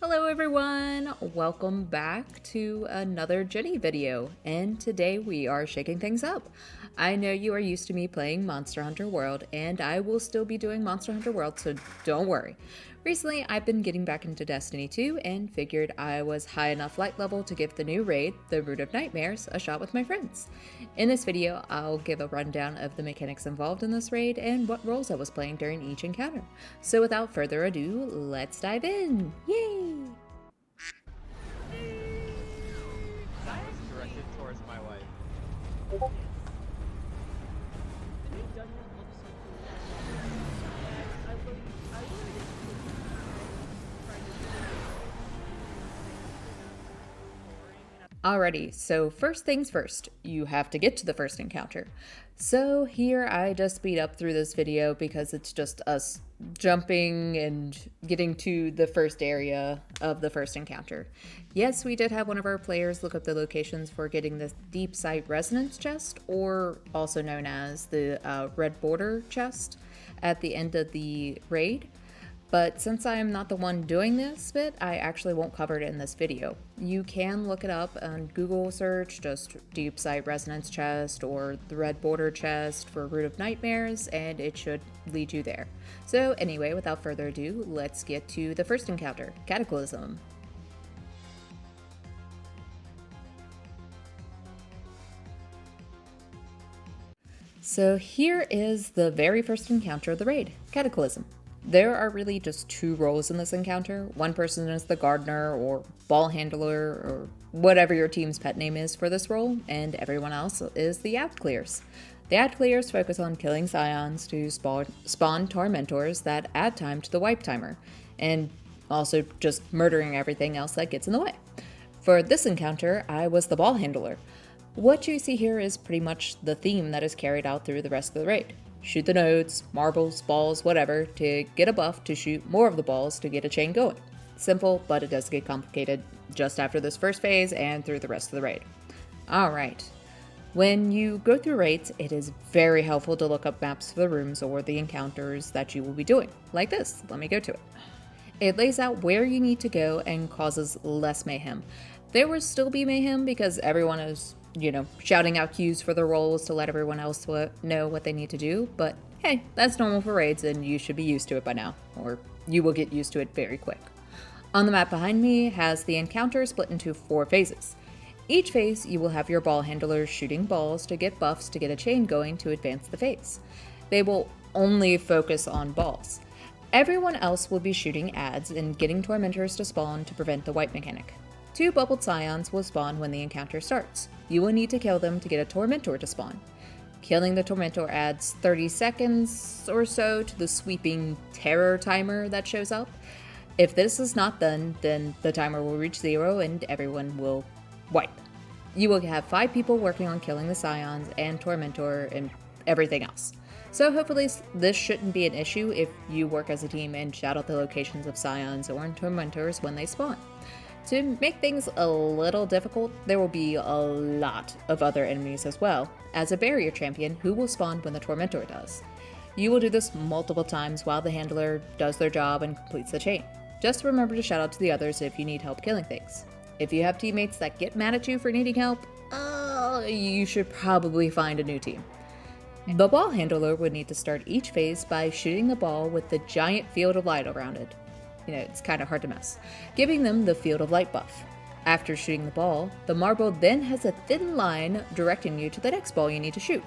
Hello everyone! Welcome back to another Jenni video, and today we are shaking things up. I know you are used to me playing Monster Hunter World, and I will still be doing Monster Hunter World, so don't worry. Recently, I've been getting back into Destiny 2 and figured I was high enough light level to give the new raid, the Root of Nightmares, a shot with my friends. In this video, I'll give a rundown of the mechanics involved in this raid and what roles I was playing during each encounter. So without further ado, let's dive in! Yay! That was directed towards my wife. Alrighty, so first things first, you have to get to the first encounter. So here I just speed up through this video because it's just us jumping and getting to the first area of the first encounter. Yes, we did have one of our players look up the locations for getting the Deep Sight Resonance chest, or also known as the Red Border chest, at the end of the raid. But since I am not the one doing this bit, I actually won't cover it in this video. You can look it up on Google search, just Deep Sight Resonance Chest or the Red Border Chest for Root of Nightmares, and it should lead you there. So anyway, without further ado, let's get to the first encounter, Cataclysm. So here is the very first encounter of the raid, Cataclysm. There are really just two roles in this encounter. One person is the gardener or ball handler or whatever your team's pet name is for this role, and everyone else is the ad clears. The ad clears focus on killing scions to spawn tormentors that add time to the wipe timer, and also just murdering everything else that gets in the way. For this encounter, I was the ball handler. What you see here is pretty much the theme that is carried out through the rest of the raid. Shoot the nodes, marbles, balls, whatever, to get a buff to shoot more of the balls to get a chain going. Simple, but it does get complicated just after this first phase and through the rest of the raid. Alright, when you go through raids, it is very helpful to look up maps for the rooms or the encounters that you will be doing, like this. Let me go to it. It lays out where you need to go and causes less mayhem. There will still be mayhem because everyone is shouting out cues for the roles to let everyone else know what they need to do, but hey, that's normal for raids and you should be used to it by now, or you will get used to it very quick. On the map behind me has the encounter split into 4 phases. Each phase, you will have your ball handlers shooting balls to get buffs to get a chain going to advance the phase. They will only focus on balls. Everyone else will be shooting ads and getting tormentors to spawn to prevent the wipe mechanic. 2 bubbled scions will spawn when the encounter starts. You will need to kill them to get a tormentor to spawn. Killing the tormentor adds 30 seconds or so to the sweeping terror timer that shows up. If this is not done, then the timer will reach 0 and everyone will wipe. You will have 5 people working on killing the scions and tormentor and everything else. So hopefully this shouldn't be an issue if you work as a team and shout out the locations of scions or tormentors when they spawn. To make things a little difficult, there will be a lot of other enemies as well, as a barrier champion who will spawn when the tormentor does. You will do this multiple times while the handler does their job and completes the chain. Just remember to shout out to the others if you need help killing things. If you have teammates that get mad at you for needing help, you should probably find a new team. The ball handler would need to start each phase by shooting the ball with the giant field of light around it. It's kind of hard to miss, giving them the field of light buff. After shooting the ball, the marble then has a thin line directing you to the next ball you need to shoot.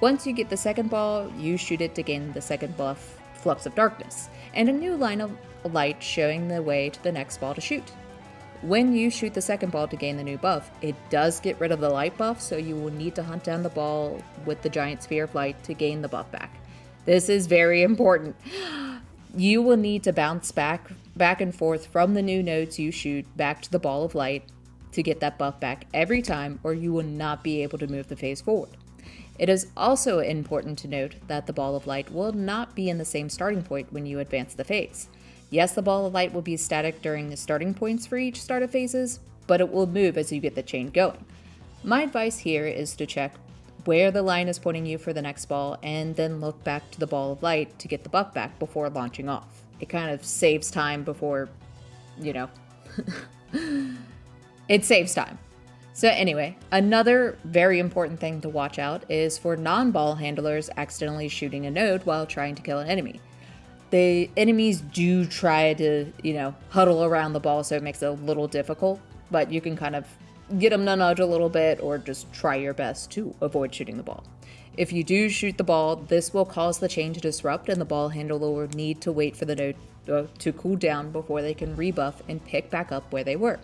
Once you get the second ball, you shoot it to gain the second buff, Flux of Darkness, and a new line of light showing the way to the next ball to shoot. When you shoot the second ball to gain the new buff, it does get rid of the light buff, so you will need to hunt down the ball with the giant sphere of light to gain the buff back. This is very important. You will need to bounce back and forth from the new nodes you shoot back to the ball of light to get that buff back every time, or you will not be able to move the phase forward. It is also important to note that the ball of light will not be in the same starting point when you advance the phase. Yes, the ball of light will be static during the starting points for each start of phases, but it will move as you get the chain going. My advice here is to check where the line is pointing you for the next ball, and then look back to the ball of light to get the buff back before launching off. It kind of saves time before you know, it saves time. So anyway, another very important thing to watch out is for non-ball handlers accidentally shooting a node while trying to kill an enemy. The enemies do try to, huddle around the ball, so it makes it a little difficult, but you can kind of get them to nudge a little bit or just try your best to avoid shooting the ball. If you do shoot the ball, this will cause the chain to disrupt and the ball handler will need to wait for the node to cool down before they can rebuff and pick back up where they were.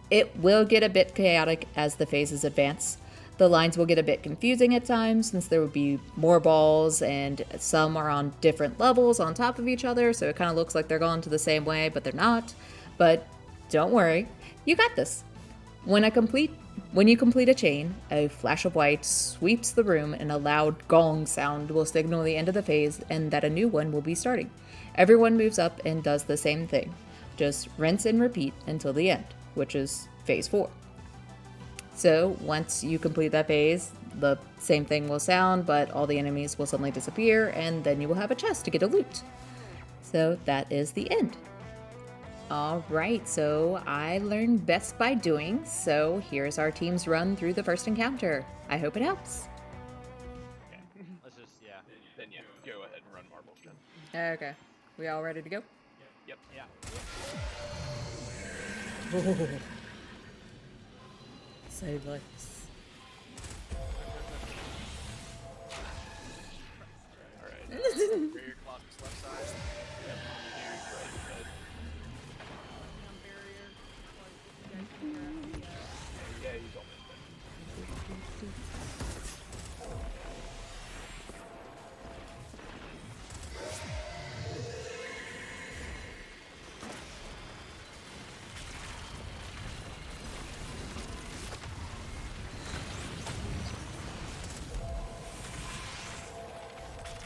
It will get a bit chaotic as the phases advance. The lines will get a bit confusing at times since there will be more balls and some are on different levels on top of each other, so it kind of looks like they're going to the same way, but they're not. But don't worry, you got this. When you complete a chain, a flash of white sweeps the room and a loud gong sound will signal the end of the phase and that a new one will be starting. Everyone moves up and does the same thing. Just rinse and repeat until the end, which is phase 4. So once you complete that phase, the same thing will sound, but all the enemies will suddenly disappear, and then you will have a chest to get a loot. So that is the end. Alright, so I learned best by doing, so here's our team's run through the first encounter. I hope it helps. Okay. Let's just, yeah. Then yeah, go ahead and run marbles then. Okay. We all ready to go? Yep. Yeah. Save lives. Alright. Rear closet's left side. Yep. Yeah, you told me.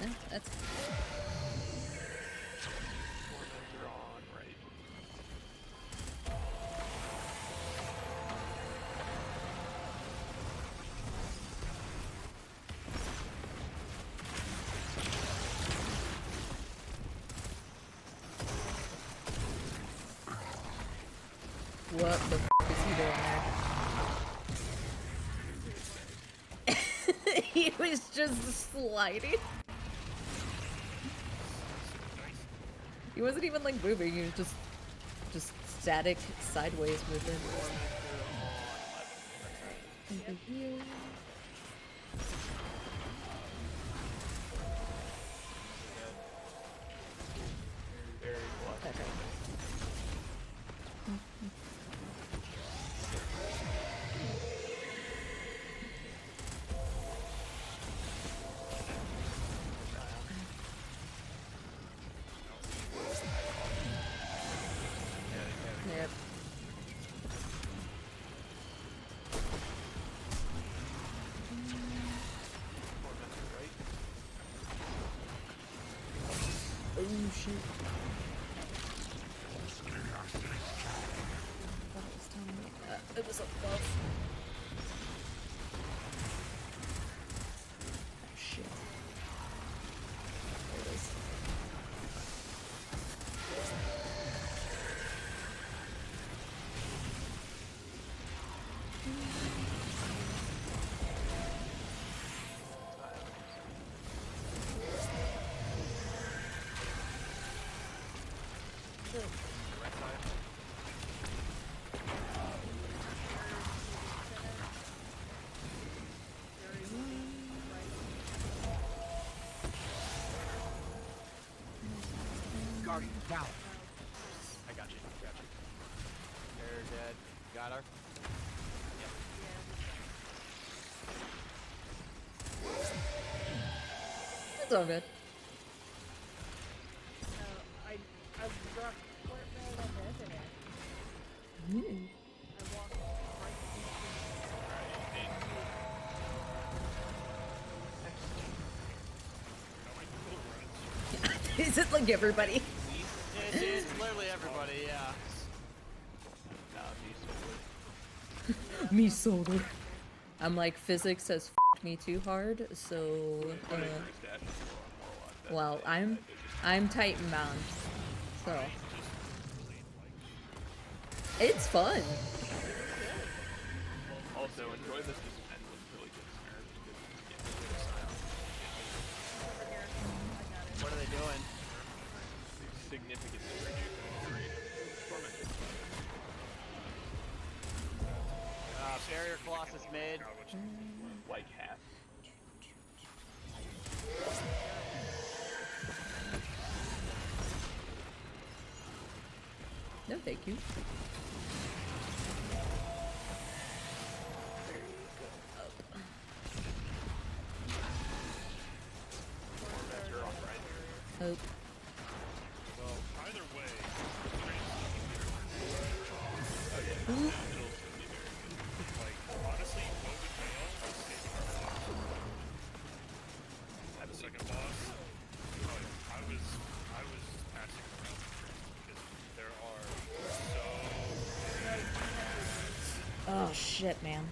No, that's Torments are on, right? what the is he doing there? He was just sliding. He wasn't even like moving, he was just static sideways movement. Over here. Very close. Okay. Yep. Torments are right. Oh shoot. It was up close. Oh shit. There it is. Right side. Guardian down. I got you. Got you. They're dead. Got her. It's all good. I dropped Fort Mode on the internet. I walked right Is it like everybody? It's literally everybody, yeah. Nah, Me solo. I'm like, physics has f***ed me too hard, so well, I'm Titan bound, so It's fun. Also, enjoy this just ends with really good snares. Good sound. Over here. I got it. What are they doing? Significantly reduced tormented. Barrier Colossus made. Like half. No, thank you. Oh. Well, either way, like, honestly, what would fail is saving our boss. At the second boss, I was passing around the trains because there are so Oh shit, man.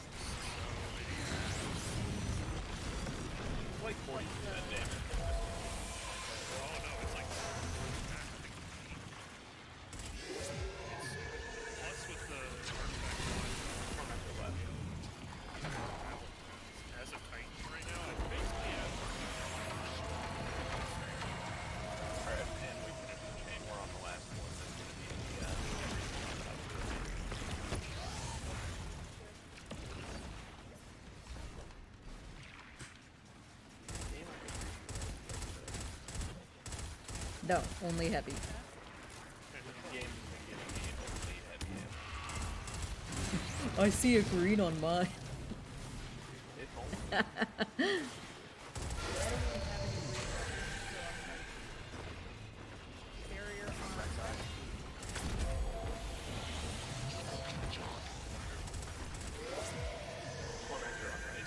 Like 40% damage. oh no, it's like plus with the Tormented left. as a Titan right now, I basically have Alright, and we finished the chain. We're on the last one. That's gonna be the No, only heavy. game has been giving me only heavy ammo. I see a green on mine. If only. I don't even have any reason to barrier on. Tormentor on right.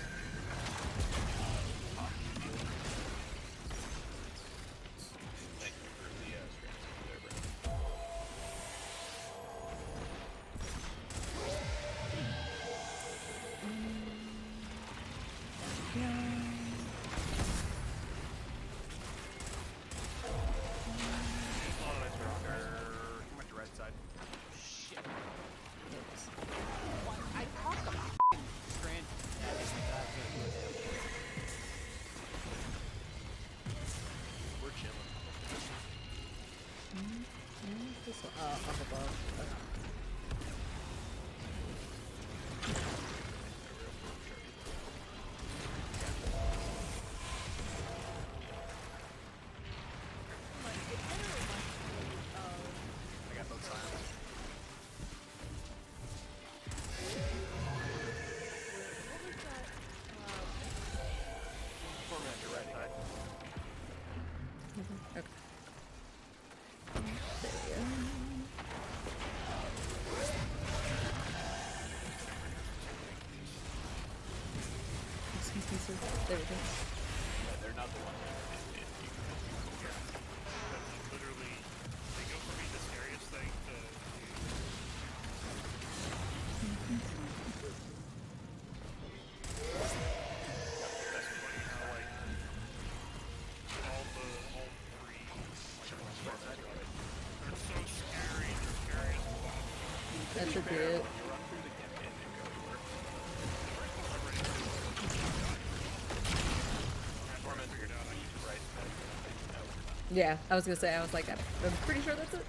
Thank you for the strength there, Brandon. Tormentor on there. Come at your right side. Shit. I tossed a f***ing strand at him. That's gonna do it. We're chilling. This one, up above. Okay. I got both sides. Tormentor right side. Okay. There we go. Excuse me, sir. There we go. Yeah, they're not the ones that literally, they go from being the scariest thing to that's funny how like all three they're so scary, the scariest one. That's a bit. you run through the campaign and go anywhere. Tormentor figured out I can right side. No. Yeah, I was gonna say, I was like, I'm pretty sure that's it.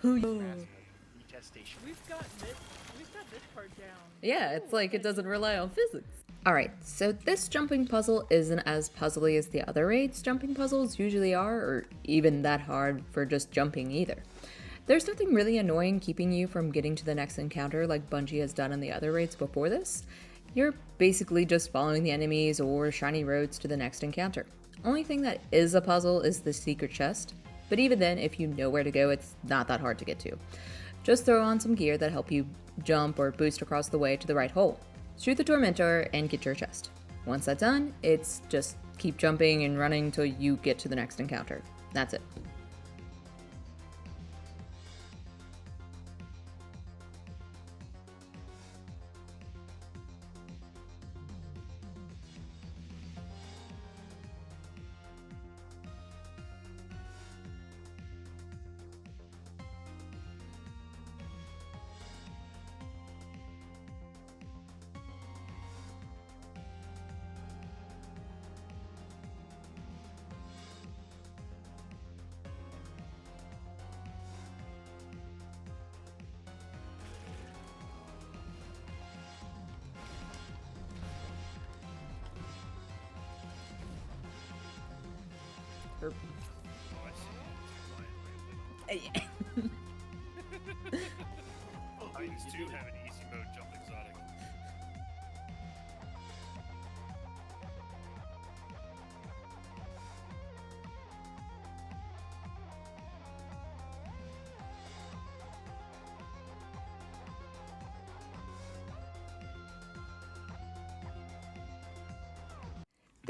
Retestation. We've got this part down. Yeah, it's like it doesn't rely on physics. Alright, so this jumping puzzle isn't as puzzly as the other raids jumping puzzles usually are, or even that hard for just jumping either. There's nothing really annoying keeping you from getting to the next encounter like Bungie has done in the other raids before this. You're basically just following the enemies or shiny roads to the next encounter. Only thing that is a puzzle is the secret chest, but even then, if you know where to go, it's not that hard to get to. Just throw on some gear that help you jump or boost across the way to the right hole. Shoot the Tormentor and get your chest. Once that's done, it's just keep jumping and running till you get to the next encounter. That's it. Or, Oh, I see. It's flying randomly. Titans do have an easy mode jump exotic.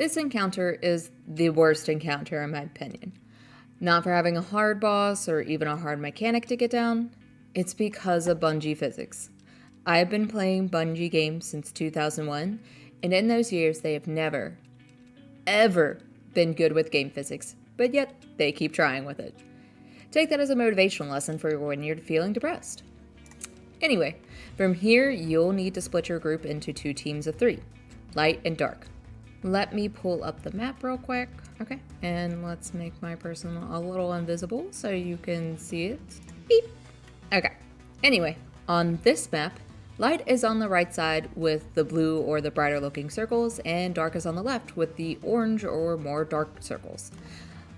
this encounter is the worst encounter in my opinion. Not for having a hard boss or even a hard mechanic to get down, it's because of Bungie physics. I have been playing Bungie games since 2001, and in those years they have never, ever been good with game physics, but yet they keep trying with it. Take that as a motivational lesson for when you're feeling depressed. Anyway, from here you'll need to split your group into 2 teams of 3, light and dark. Let me pull up the map real quick. Okay, and let's make my person a little invisible so you can see it. Beep. Okay, anyway, on this map, light is on the right side with the blue or the brighter looking circles, and dark is on the left with the orange or more dark circles.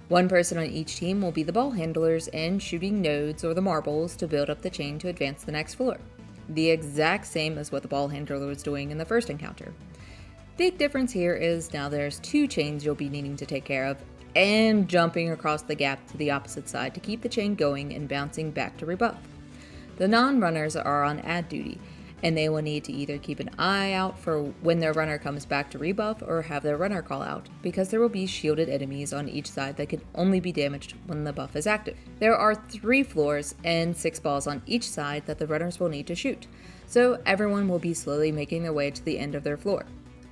One person on each team will be the ball handlers and shooting nodes or the marbles to build up the chain to advance the next floor. The exact same as what the ball handler was doing in the first encounter. Big difference here is now there's 2 chains you'll be needing to take care of, and jumping across the gap to the opposite side to keep the chain going and bouncing back to rebuff. The non-runners are on ad duty, and they will need to either keep an eye out for when their runner comes back to rebuff or have their runner call out, because there will be shielded enemies on each side that can only be damaged when the buff is active. There are 3 floors and 6 balls on each side that the runners will need to shoot, so everyone will be slowly making their way to the end of their floor.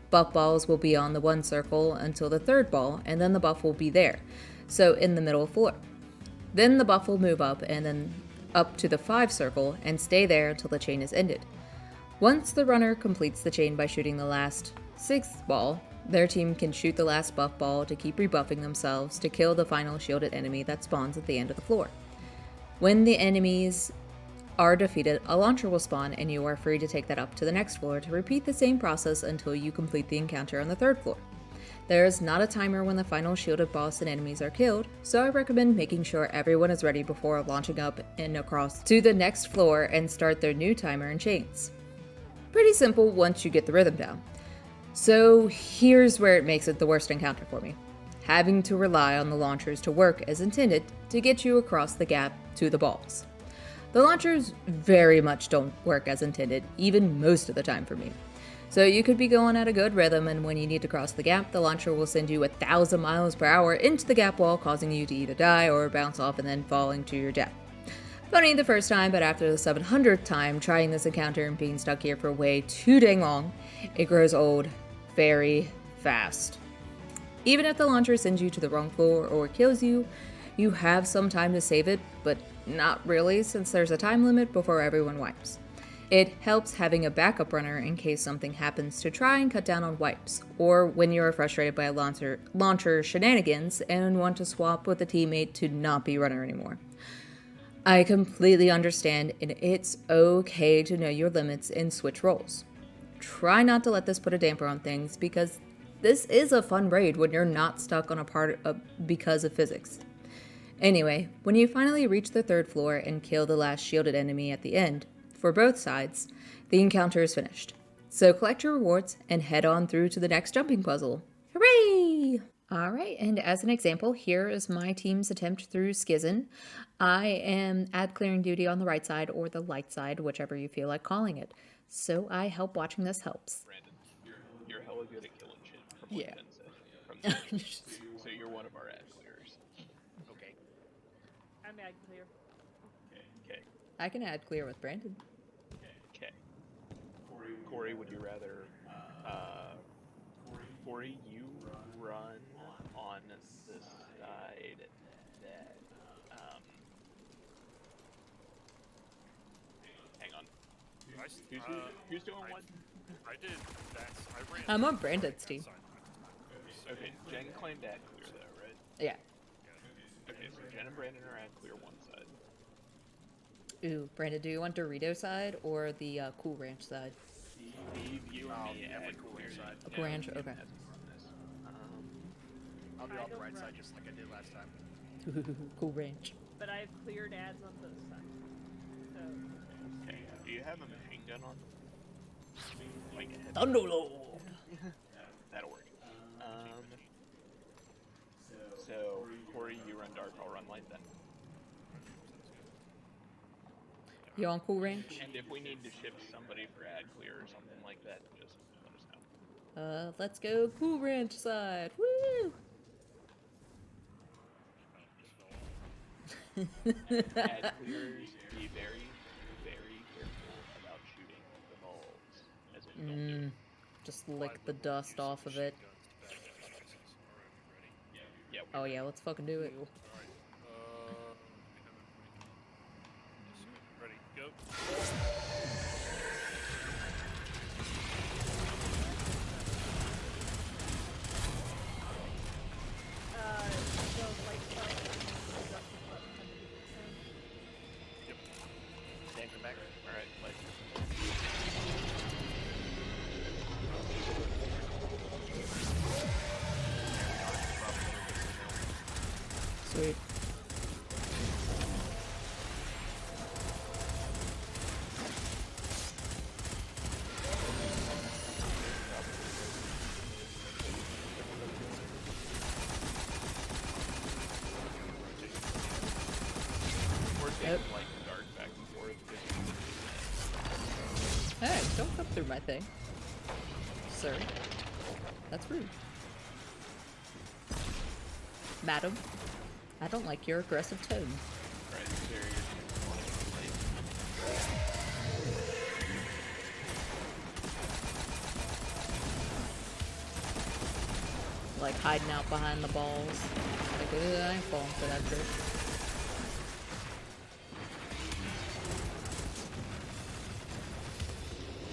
Buff balls will be on the 1 circle until the 3rd ball, and then the buff will be there, so in the middle floor. Then the buff will move up and then up to the 5 circle and stay there until the chain is ended. Once the runner completes the chain by shooting the last 6th ball, their team can shoot the last buff ball to keep rebuffing themselves to kill the final shielded enemy that spawns at the end of the floor. When the enemies are defeated, a launcher will spawn and you are free to take that up to the next floor to repeat the same process until you complete the encounter on the 3rd floor. There is not a timer when the final shielded boss and enemies are killed, so I recommend making sure everyone is ready before launching up and across to the next floor and start their new timer and chains. Pretty simple once you get the rhythm down. So here's where it makes it the worst encounter for me. Having to rely on the launchers to work as intended to get you across the gap to the balls. The launchers very much don't work as intended, even most of the time for me. So you could be going at a good rhythm, and when you need to cross the gap, the launcher will send you 1,000 miles per hour into the gap wall, causing you to either die or bounce off and then falling to your death. Funny the first time, but after the 700th time trying this encounter and being stuck here for way too dang long, it grows old very fast. Even if the launcher sends you to the wrong floor or kills you, you have some time to save it, but not really since there's a time limit before everyone wipes. It helps having a backup runner in case something happens to try and cut down on wipes, or when you are frustrated by launcher shenanigans and want to swap with a teammate to not be runner anymore. I completely understand, and it's okay to know your limits and switch roles. Try not to let this put a damper on things, because this is a fun raid when you're not stuck on a part because of physics. Anyway, when you finally reach the 3rd floor and kill the last shielded enemy at the end, for both sides, the encounter is finished. So collect your rewards and head on through to the next jumping puzzle. Hooray! Alright, and as an example, here is my team's attempt through Schism. I am ad clearing duty on the right side or the light side, whichever you feel like calling it. So I hope watching this helps. Brandon, you're hella good at killing shit from Yeah. what Ben said. So you're one of our ad clearers. Okay. I'm ad clear. Okay. I can ad clear with Brandon. Okay. Corey, would you rather, Corey, you run on the side that, hang on. Who's doing what? I did that. I ran. I'm on Brandon's team. Okay, Jen claimed ad clear though, right? Yeah. Okay, so Jen and Brandon are ad clear one side. Ooh, Brandon, do you want Dorito side or the Cool Ranch side? Leave you and me every ad cool clear side. side. Cool Ranch, okay. I'll I'll be on the Tidal right side run. just like I did last time. Cool range. But I've cleared ads on both sides. So Okay, do you have a machine gun on? Like a heavy- Thunderlord! That'll work. So, Corey, you run dark, I'll run light then. You on cool range? And if we need to shift somebody for ad clear or something like that, just let us know. Let's go cool range side. Woo! Ad clears, be very, very careful about shooting the balls. As in, don't do it. Just lick the dust off of it. Alright, we ready? Yeah, Oh yeah, let's fucking do it. Alright, we have everybody. Ready, go. the light button and the adjustment button underneath the thing. Yep. Danger back. Alright, like, Sweet. we're taking Yep. light and dark back and forth. Hey, don't come through my thing. Sir. That's rude. Madam, I don't like your aggressive tone. Right, there you're Like hiding out behind the balls. Like, I ain't falling for that trick.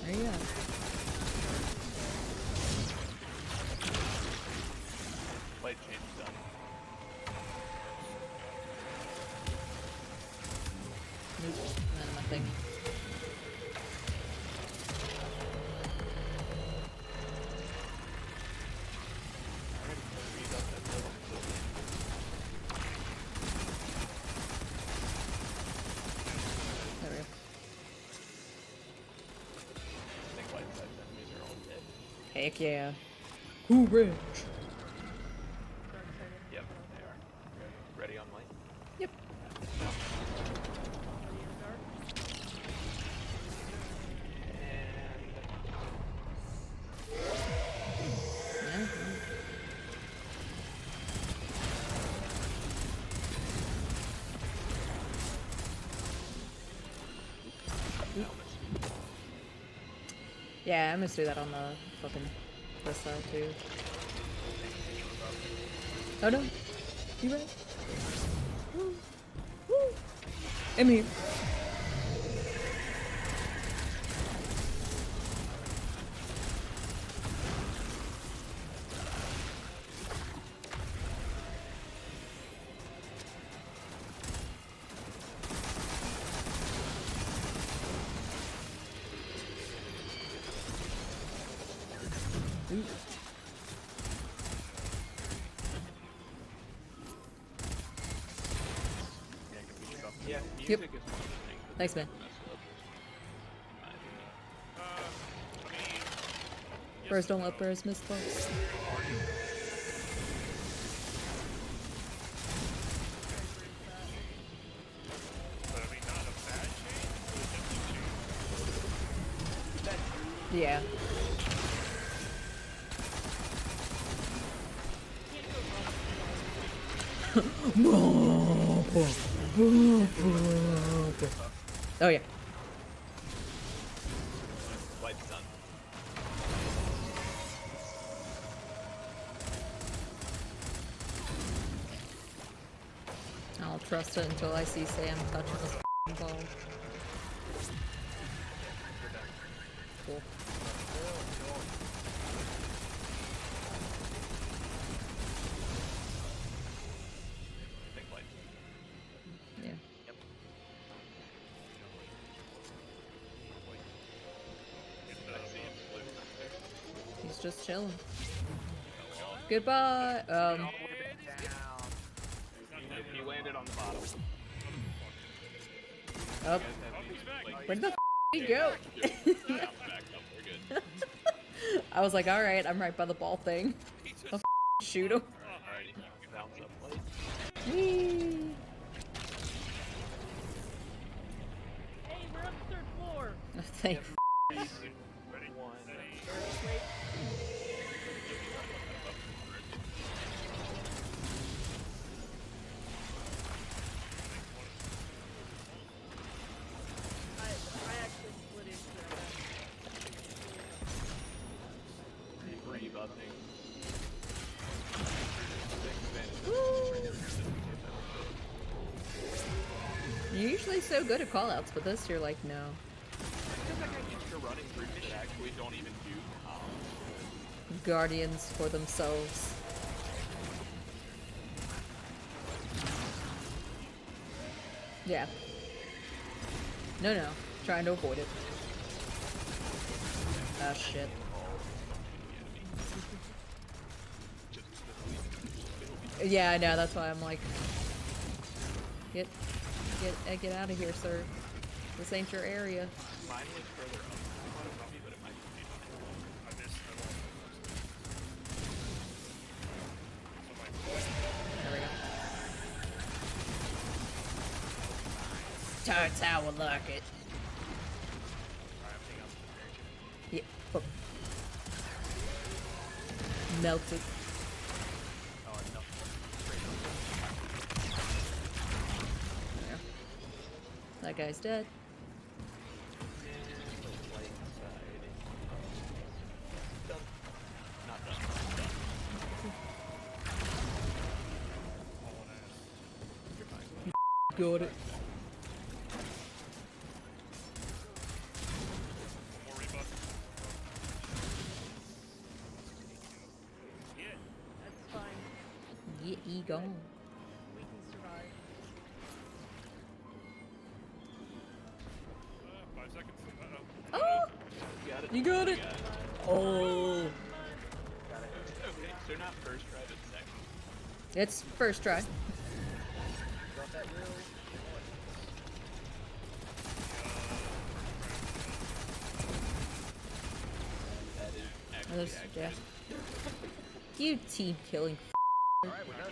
There you go. light change done. Nope. And then my thing. There we go. I think light side enemies are all dead. Heck yeah. Cool range. Dark side in. Yep, they are. Ready on light? Yep. Are you in dark? And Yeah. Yeah, I'm gonna do that on the fucking this side too. Oh no. You right? Woo. Woo. I'm here. Ooh. yeah, music is one of the things that Thanks, man. mess up, in my opinion. I mean, Birds don't let birds miss close. but I mean, not a bad change, but a different change. Yeah. Oh yeah. Light's done. I'll trust it until I see Sam touching this f***ing ball. Cool. I think light's done. Yeah. Yep. I see him blue. He's just chilling. Goodbye. landed on the bottom. Oh, You guys have any, like, where the f he go? bounce back up. We're good. I was like, alright, I'm right by the ball thing. He just, I'll shoot him. Alright, you can bounce up like. Whee! Hey, we're on the 3rd floor. Thank ready, One. steady. I actually split into Rebuffing. You're usually so good at callouts, but this you're like, no. Because I got used to running groups that actually don't even do comms. Guardians for themselves. Yeah. No, no. Trying to avoid it. Ah, shit. Yeah, I know. That's why I'm like, get out of here, sir. This ain't your area. Mine was further up. But it might be fine. I missed. I lost my first. There we go. That's how I like it. Yeah. Oh. Melted. There. That guy's dead. Not done. Got it. More rebuff. Yeah. That's fine. Yeah, he gone. We can survive. 5 seconds. Uh-oh. Oh! You got it. You got it. Got it. Oh! Got it. Okay, so not first try, but second. It's first try. That is actually Others, yeah. You team killing. Alright, we're done.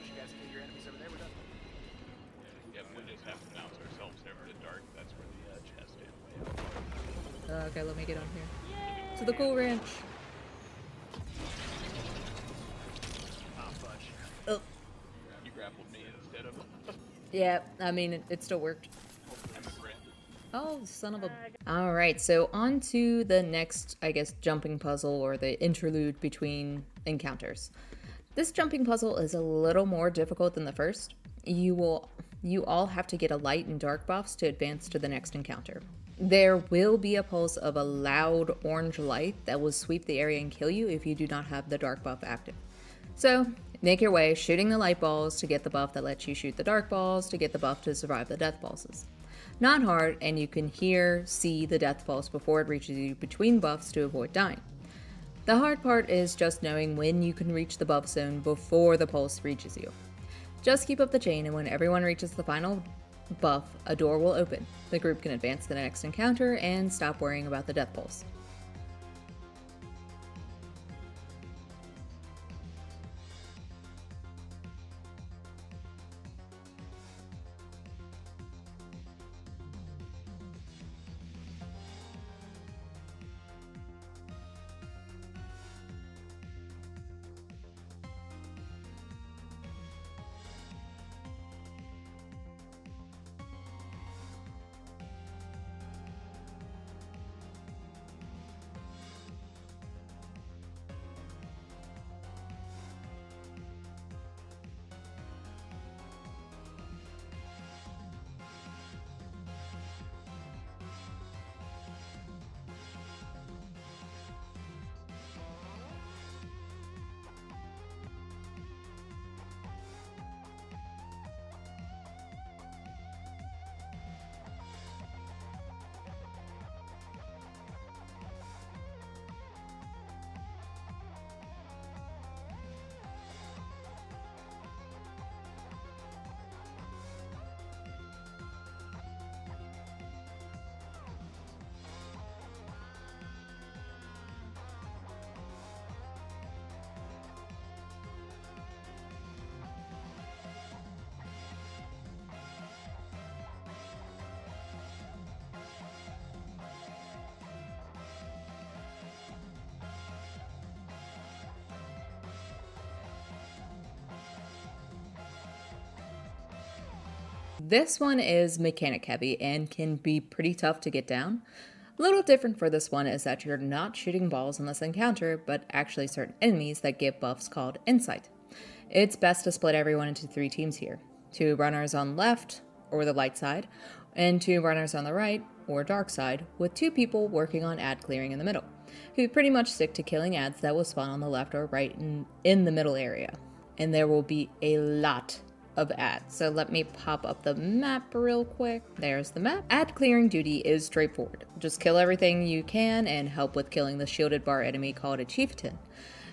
You guys kill your enemies over there, we're done. Yep, we just have to bounce ourselves over to dark. That's where the chest is way out. Okay, let me get on here. To the cool ranch. Ah, fudge. Oh. You grappled me instead of Yeah, I mean, it still worked. I'm a friend. Oh, son of a... Alright, so on to the next, I guess, jumping puzzle or the interlude between encounters. This jumping puzzle is a little more difficult than the first. You all have to get a light and dark buffs to advance to the next encounter. There will be a pulse of a loud orange light that will sweep the area and kill you if you do not have the dark buff active. So, make your way shooting the light balls to get the buff that lets you shoot the dark balls to get the buff to survive the death pulses. Not hard, and you can see the death pulse before it reaches you between buffs to avoid dying. The hard part is just knowing when you can reach the buff zone before the pulse reaches you. Just keep up the chain, and when everyone reaches the final buff, a door will open. The group can advance to the next encounter and stop worrying about the death pulse. This one is mechanic heavy and can be pretty tough to get down. A little different for this one is that you're not shooting balls in this encounter, but actually certain enemies that get buffs called Insight. It's best to split everyone into 3 teams here. 2 runners on left, or the light side, and 2 runners on the right, or dark side, with 2 people working on ad clearing in the middle, who pretty much stick to killing ads that will spawn on the left or right in the middle area. And there will be a lot of ads. So let me pop up the map real quick. There's the map. Ad clearing duty is straightforward. Just kill everything you can and help with killing the shielded bar enemy called a chieftain.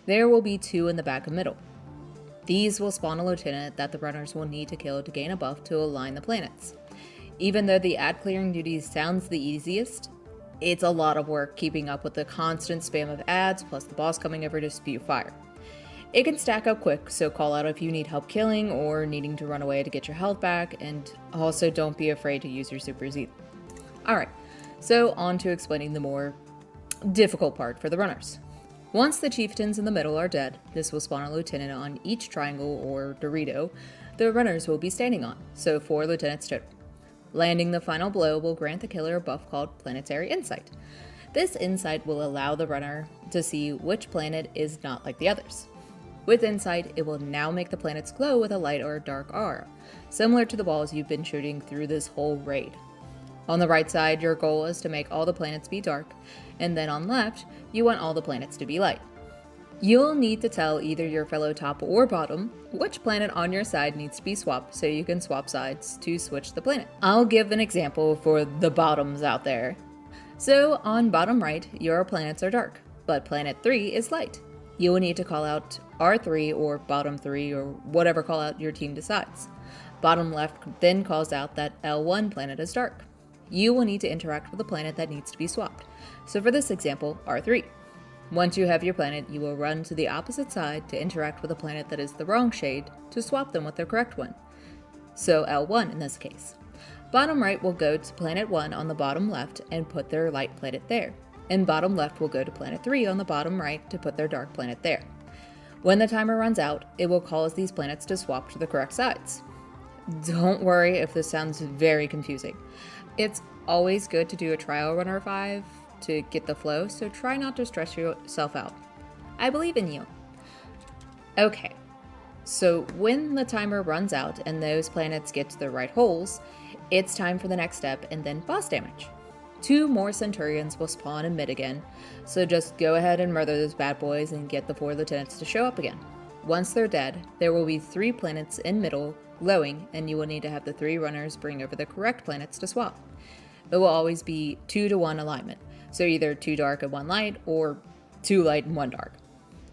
There will be 2 in the back and middle. These will spawn a lieutenant that the runners will need to kill to gain a buff to align the planets. Even though the ad clearing duty sounds the easiest, it's a lot of work keeping up with the constant spam of ads plus the boss coming over to spew fire. It can stack up quick, so call out if you need help killing or needing to run away to get your health back, and also don't be afraid to use your supers either. Alright, so on to explaining the more difficult part for the runners. Once the chieftains in the middle are dead, this will spawn a lieutenant on each triangle or Dorito the runners will be standing on, so 4 lieutenants total. Landing the final blow will grant the killer a buff called Planetary Insight. This insight will allow the runner to see which planet is not like the others. With Insight, it will now make the planets glow with a light or a dark aura, similar to the balls you've been shooting through this whole raid. On the right side, your goal is to make all the planets be dark, and then on left, you want all the planets to be light. You'll need to tell either your fellow top or bottom which planet on your side needs to be swapped so you can swap sides to switch the planet. I'll give an example for the bottoms out there. So on bottom right, your planets are dark, but planet 3 is light. You will need to call out R3 or bottom 3 or whatever call out your team decides. Bottom left then calls out that L1 planet is dark. You will need to interact with the planet that needs to be swapped. So for this example, R3. Once you have your planet, you will run to the opposite side to interact with a planet that is the wrong shade to swap them with the correct one. So L1 in this case. Bottom right will go to planet 1 on the bottom left and put their light planet there. And bottom left will go to planet 3 on the bottom right to put their dark planet there. When the timer runs out, it will cause these planets to swap to the correct sides. Don't worry if this sounds very confusing. It's always good to do a trial run or 5 to get the flow, so try not to stress yourself out. I believe in you. Okay, so when the timer runs out and those planets get to the right holes, it's time for the next step and then boss damage. 2 more Centurions will spawn in mid again, so just go ahead and murder those bad boys and get the 4 lieutenants to show up again. Once they're dead, there will be 3 planets in middle glowing, and you will need to have the 3 runners bring over the correct planets to swap. It will always be 2-to-1 alignment, so either 2 dark and 1 light, or 2 light and 1 dark.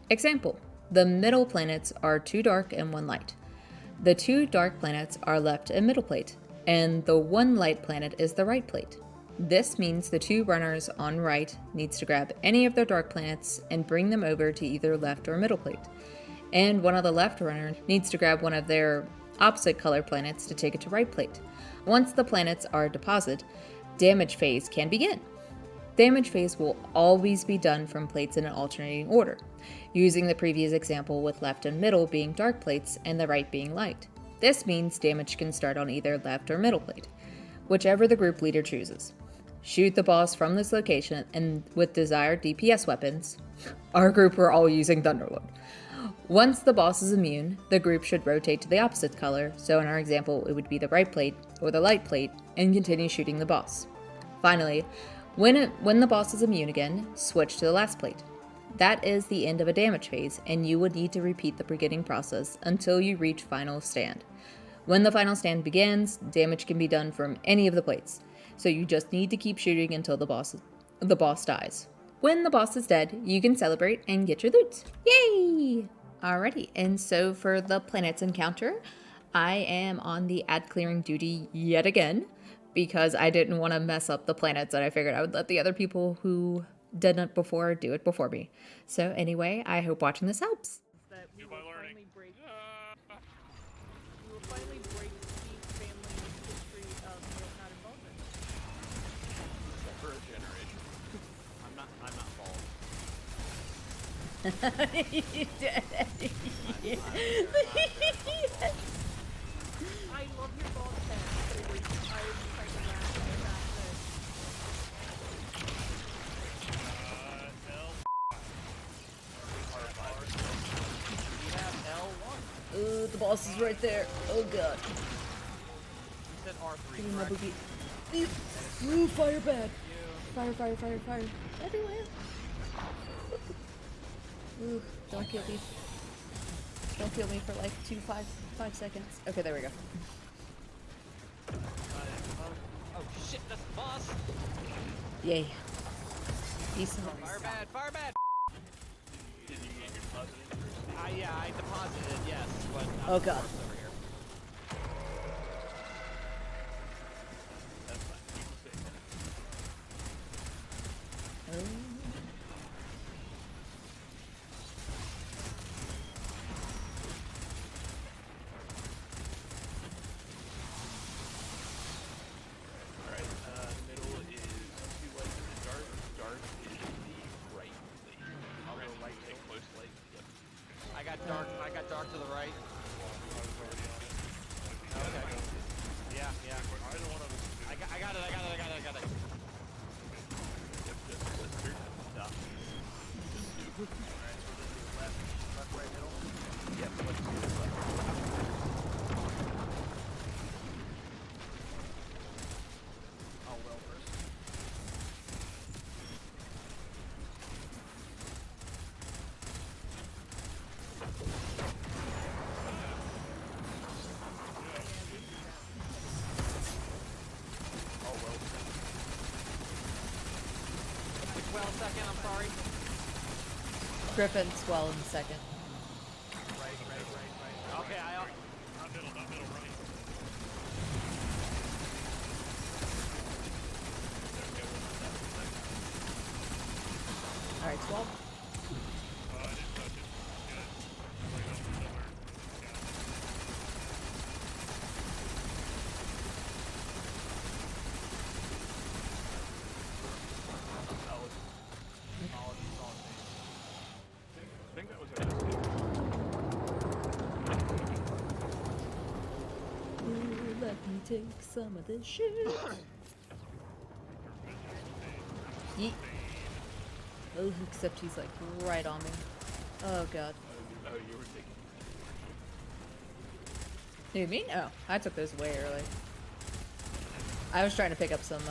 Example, the middle planets are 2 dark and 1 light. The 2 dark planets are left and middle plate, and the 1 light planet is the right plate. This means the 2 runners on right needs to grab any of their dark planets and bring them over to either left or middle plate. And one of the left runners needs to grab one of their opposite color planets to take it to right plate. Once the planets are deposited, damage phase can begin. Damage phase will always be done from plates in an alternating order, using the previous example with left and middle being dark plates and the right being light. This means damage can start on either left or middle plate, whichever the group leader chooses. Shoot the boss from this location and with desired DPS weapons. Our group are all using Thunderlord. Once the boss is immune, the group should rotate to the opposite color, so in our example it would be the right plate or the light plate, and continue shooting the boss. Finally, when the boss is immune again, switch to the last plate. That is the end of a damage phase, and you would need to repeat the beginning process until you reach final stand. When the final stand begins, damage can be done from any of the plates, so you just need to keep shooting until the boss dies. When the boss is dead, you can celebrate and get your loot. Yay! Alrighty, and so for the planets encounter, I am on the ad clearing duty yet again, because I didn't want to mess up the planets, and I figured I would let the other people who did it before do it before me. So anyway, I hope watching this helps. That we Do by will learning. finally break. We will finally break the family history of not involvement. For a generation. I'm not bald. I love your bald head. boss is right there. Oh god. You said R3, Give me my correct? boogie. Ooh, fire bad. Fire, fire, fire, fire. Everywhere. Ooh, don't kill me. Don't kill me for like 5 seconds. Okay, there we go. Oh shit, that's the boss! Yay. Decent. Fire bad, fire bad! Did you get your deposit in first? Yeah, I deposited, yes, but I'm Oh, the God. worst over here. That's fine. You can stay there. Alright, middle is 2 lights in the dark. Dark is the right. I'll go right Take middle. close light. Yep. I got dark to the right. Okay. Yeah, yeah. Either one of us can do I got it. Yep, just turn. Stop. Alright, so we're gonna do left, right, middle. Yep, let's do this left. Oh, well first. Oh, well. Which well second, I'm sorry. Griffin's well in second. Right. Okay, Not middle, right. Alright, 12. I didn't touch it. Good. Right up somewhere. Solid. solid. I think that was our last Ooh, let me take some of this shit. Yeet. Oh, except he's like right on me. Oh god. Oh, you were taking. Who, me? Oh, I took those way early. I was trying to pick up some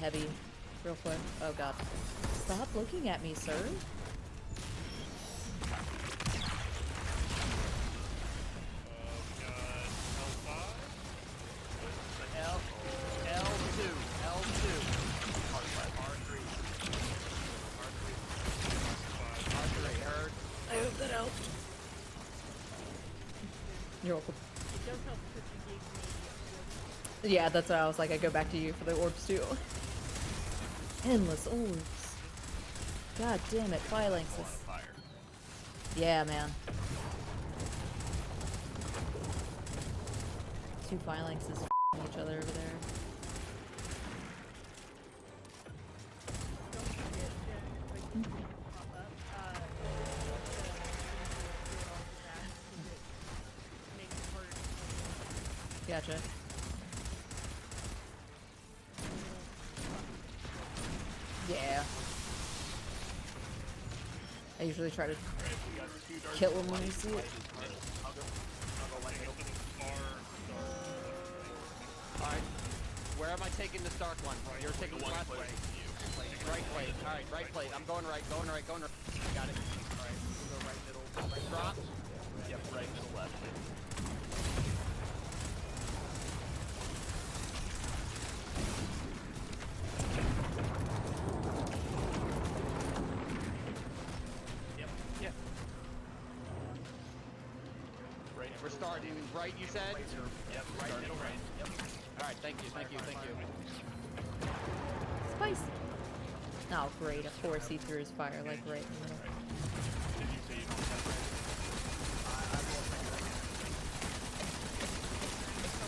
heavy real quick. Oh god. Stop looking at me, sir. We got L5. L2. R3, heard. I hope that helped. You're welcome. It does help because you gave me Yeah, that's why I was like, I go back to you for the orbs too. Endless orbs. God damn it, phalanx is... Fire. Yeah, man. 2 phalanxes f***ing each other over there. don't forget Jen, like you pop up. It makes it harder to Gotcha. Yeah. I usually try to Alright, we got 2 dark. kill him when you see it. I'll go light middle. Alright. Where am I taking this dark one? You're taking the One left place way. to you. Right plate. Alright, right plate. I'm going right. Got it. Alright, we'll go right middle. Right drop. Yep, right, middle, left. Yep. Yeah. Right, We're starting right, you said? Yep, Right, starting middle, right. Yep. Alright, thank you. Spicy. Oh, great. Of course he threw his fire, like, right in the middle. Did you say you don't have right?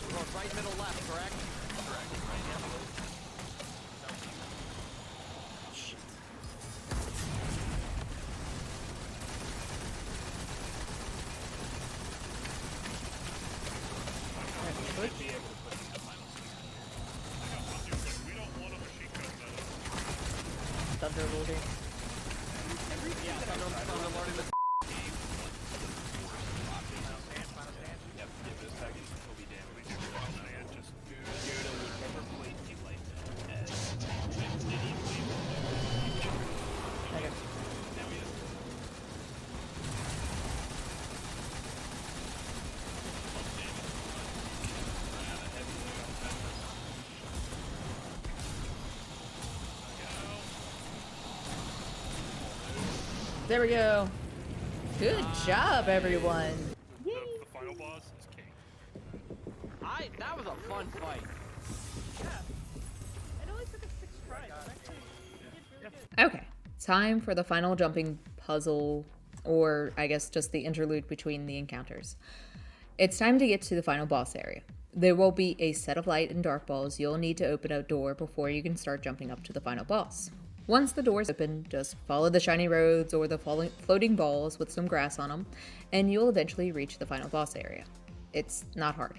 We're going right, middle, left, correct? Correct. Right, yeah. Shit. Alright, push. Be able to put in the final scene. We don't want a machine gun medal. Thunder loading. Yeah, Thunder loading the There we go. Good job, everyone. The final boss is king. That was a fun fight. Yeah. It only took us 6 tries. Actually, we did really good. Okay, time for the final jumping puzzle, or I guess just the interlude between the encounters. It's time to get to the final boss area. There will be a set of light and dark balls you'll need to open a door before you can start jumping up to the final boss. Once the doors open, just follow the shiny roads or the floating balls with some grass on them, and you'll eventually reach the final boss area. It's not hard.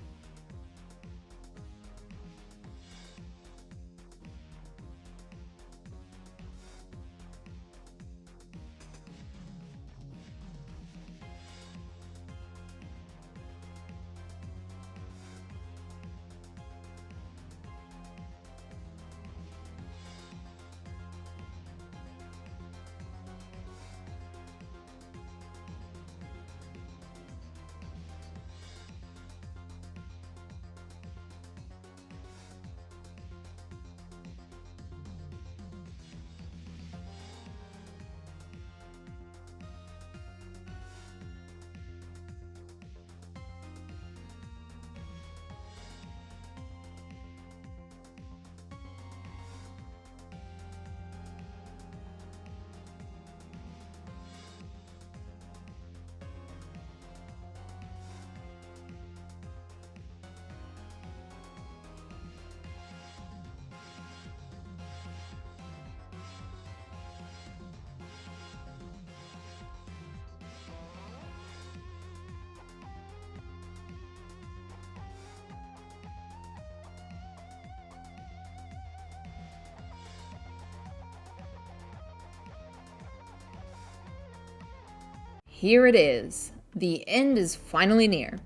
Here it is. The end is finally near.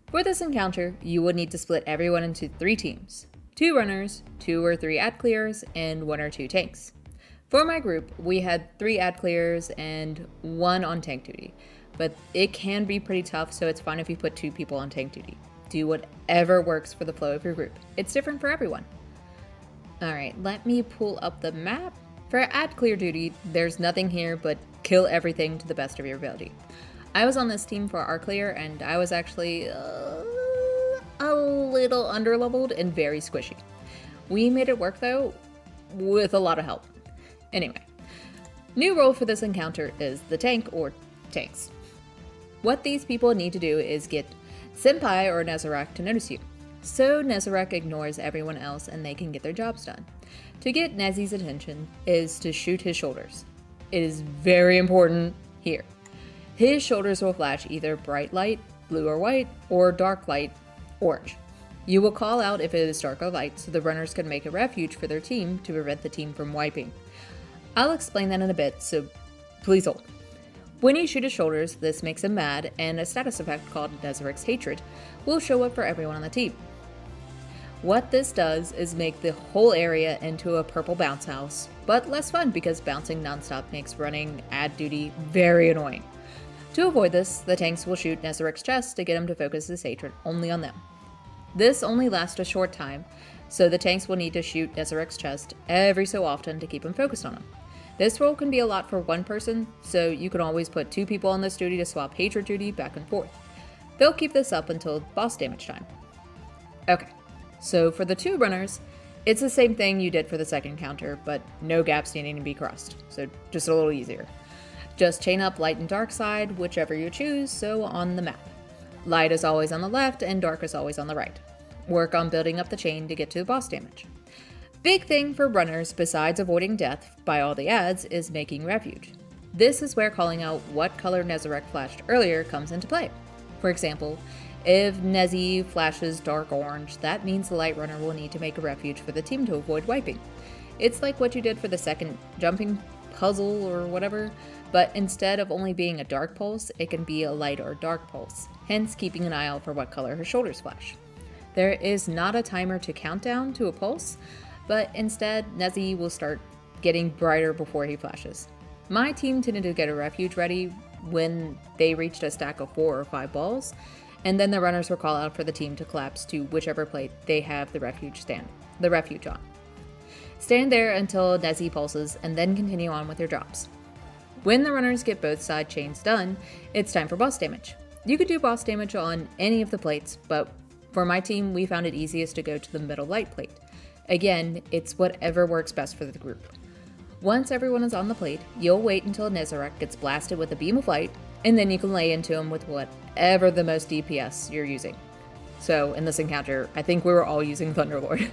For this encounter, you would need to split everyone into 3 teams. 2 runners, 2 or 3 ad clears, and 1 or 2 tanks. For my group, we had 3 ad clears and 1 on tank duty. But it can be pretty tough, so it's fine if you put 2 people on tank duty. Do whatever works for the flow of your group. It's different for everyone. Alright, let me pull up the map. For ad clear duty, there's nothing here but kill everything to the best of your ability. I was on this team for our clear, and I was actually a little underleveled and very squishy. We made it work though, with a lot of help. Anyway, new role for this encounter is the tank or tanks. What these people need to do is get Senpai or Nezarec to notice you, so Nezarec ignores everyone else and they can get their jobs done. To get Nezi's attention is to shoot his shoulders. It is very important here. His shoulders will flash either bright light, blue or white, or dark light, orange. You will call out if it is dark or light so the runners can make a refuge for their team to prevent the team from wiping. I'll explain that in a bit, so please hold. When you shoot his shoulders, this makes him mad, and a status effect called Nezarec's Hatred will show up for everyone on the team. What this does is make the whole area into a purple bounce house, but less fun because bouncing nonstop makes running ad duty very annoying. To avoid this, the tanks will shoot Nezarec's chest to get him to focus his hatred only on them. This only lasts a short time, so the tanks will need to shoot Nezarec's chest every so often to keep him focused on him. This role can be a lot for one person, so you can always put 2 people on this duty to swap hatred duty back and forth. They'll keep this up until boss damage time. Okay. So for the 2 runners, it's the same thing you did for the second encounter, but no gaps needing to be crossed, so just a little easier. Just chain up light and dark side, whichever you choose, so on the map. Light is always on the left and dark is always on the right. Work on building up the chain to get to the boss damage. Big thing for runners, besides avoiding death by all the ads, is making refuge. This is where calling out what color Nezarec flashed earlier comes into play. For example, if Nezi flashes dark orange, that means the light runner will need to make a refuge for the team to avoid wiping. It's like what you did for the second jumping puzzle or whatever, but instead of only being a dark pulse, it can be a light or dark pulse, hence keeping an eye out for what color her shoulders flash. There is not a timer to count down to a pulse, but instead Nezi will start getting brighter before he flashes. My team tended to get a refuge ready when they reached a stack of 4 or 5 balls, and then the runners will call out for the team to collapse to whichever plate they have the refuge on. Stand there until Nezi pulses and then continue on with your drops. When the runners get both side chains done, it's time for boss damage. You could do boss damage on any of the plates, but for my team, we found it easiest to go to the middle light plate. Again, it's whatever works best for the group. Once everyone is on the plate, you'll wait until Nezarec gets blasted with a beam of light, and then you can lay into him with whatever the most DPS you're using. So, in this encounter, I think we were all using Thunderlord.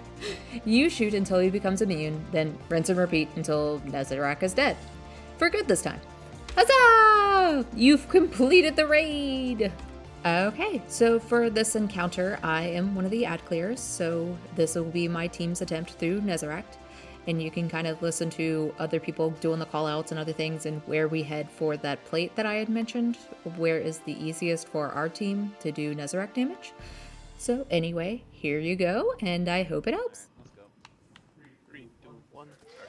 You shoot until he becomes immune, then rinse and repeat until Nezarec is dead. For good this time. Huzzah! You've completed the raid! Okay, so for this encounter, I am one of the ad clears, so this will be my team's attempt through Nezarec. And you can kind of listen to other people doing the callouts and other things and where we head for that plate that I had mentioned, where is the easiest for our team to do Nezarec damage. So anyway, here you go, and I hope it helps. Let's go. 3, 2, 1. Start.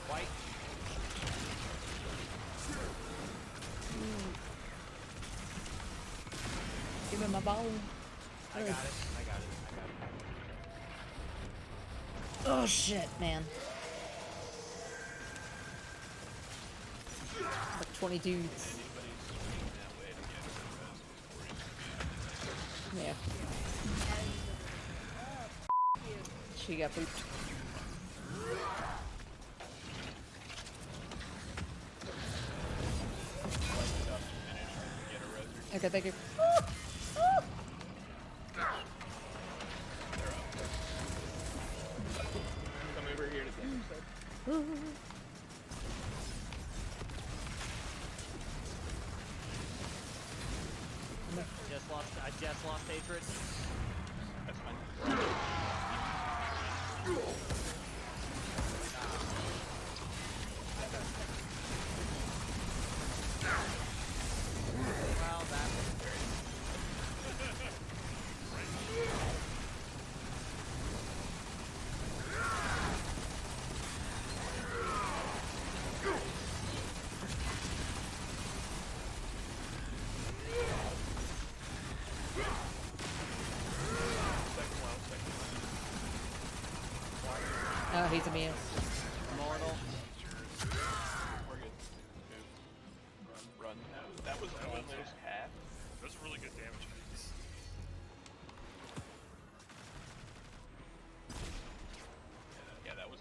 White. Give me my ball. I got it. I got it. Oh shit, man. Like 20 dudes. Yeah. She got pooped. Okay, thank you. Come over here to damage that. I just lost hatred. That's fine. Well, that was very. Oh, he's immune. Immortal. We're good. Move. Run. That was almost half. That's really good damage. Yeah, that was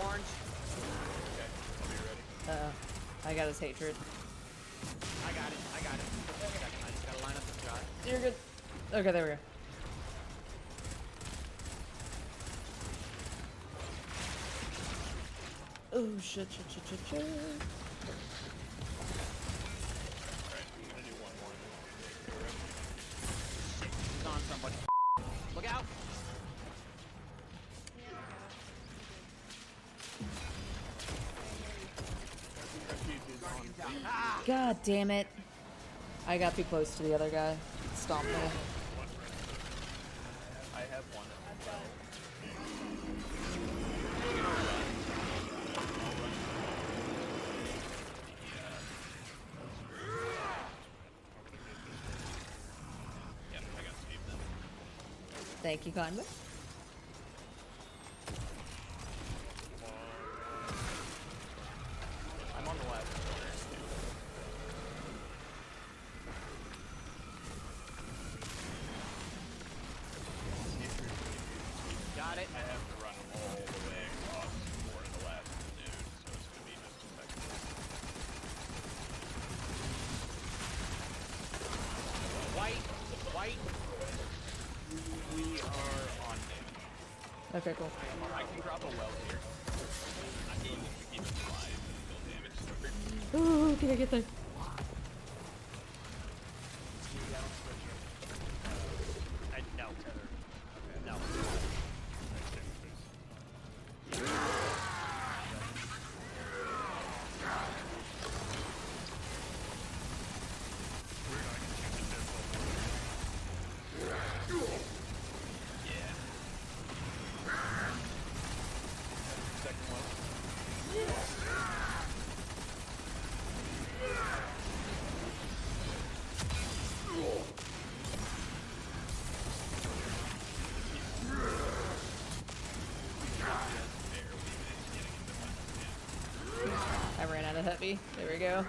Orange. okay. I'll be ready. Uh-oh. I got his hatred. I got it. I just gotta line up the shot. You're good. Okay, there we go. Oh, shit. Alright, I'm gonna do one more. We're ready. He's on somebody. Look out! Refuge is on. Ah! God damn it. I got too close to the other guy. Stomped me. I have one. Yeah, I got Steve then. Thank you kindly. I'm on the left. Got it. I have to run all the way across for the last dude, so it's gonna be just a second. White. White. We are on damage. Okay, cool. I can drop a well here. I'm doing this to keep it alive until damage starts. Ooh, can I get there? No. No. ran out of heavy. There we go.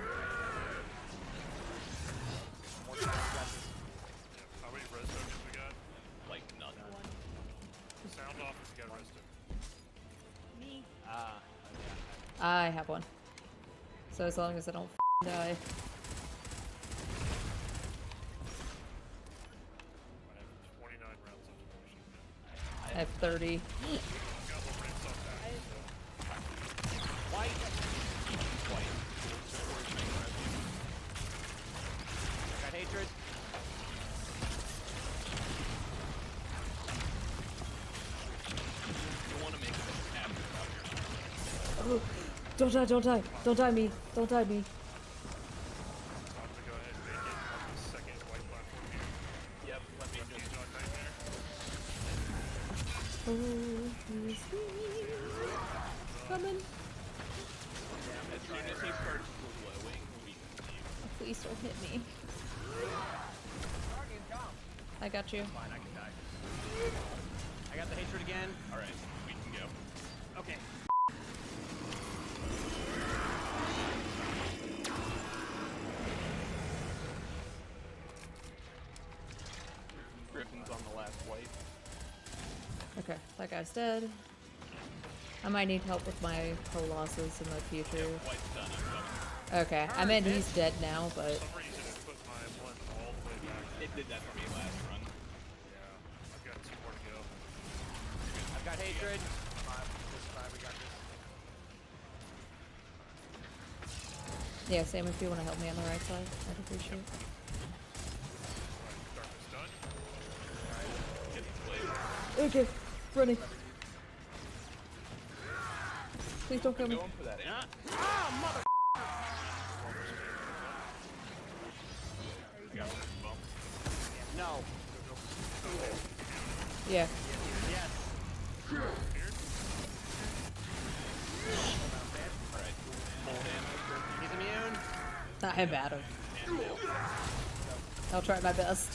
More time, we got this. Yeah, how many res tokens we got? Like none. Sound off if you got res token. Me. Ah, I have one. So as long as I don't die. I have 29 rounds of machine gun. I have 30. I've got the rinse off that. white. White. Got hatred. You want to make this happen about your Oh, don't die, don't die. Don't die me. Don't die me. I'm gonna go ahead and make it on the second white platform here. Yep, let me just. Dark Nightmare. Oh, he's coming. As soon as he starts glowing, we can see. Please don't hit me. I got you. Fine, I can die. I got the hatred again. Alright, we can go. Okay. Griffin's on the last white. Okay, that guy's dead. I might need help with my Colossus in the future. White's done, I'm coming. Okay, I meant he's dead now, but For some reason it put my one all the way back. It did that for me last run. Yeah, I've got 2 more to go. I've got hatred. This time we got this. yeah, same if you want to help me on the right side. I'd appreciate it. Alright, darkness done. Get the blade. Okay, running. Please don't kill me. Going for that. Ah, mother. I got one bump. No. Yeah. Yes. Alright. Full damage. He's immune. Not him, Adam. I'll try my best.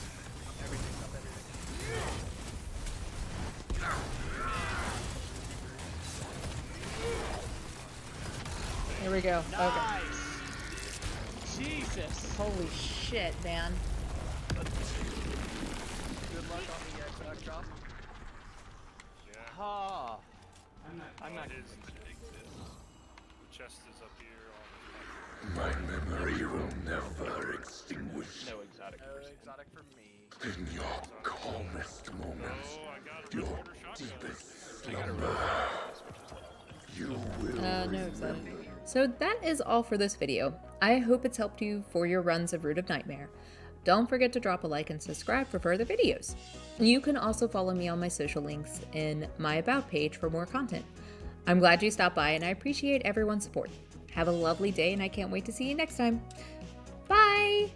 Everything's up, everything. Here we go. Okay. Nice. Jesus. Holy shit, man. Good luck on the exec drop. Yeah, Ah. I'm not it is. convinced it exists. The chest is up here on My memory will never extinguish. No exotic No person. exotic for me. In your calmest this. moments, Oh, I got a your reporter shotgun. deepest I got a slumber, you will No, excited. So that is all for this video. I hope it's helped you for your runs of Root of Nightmare. Don't forget to drop a like and subscribe for further videos. You can also follow me on my social links in my About page for more content. I'm glad you stopped by and I appreciate everyone's support. Have a lovely day and I can't wait to see you next time. Bye!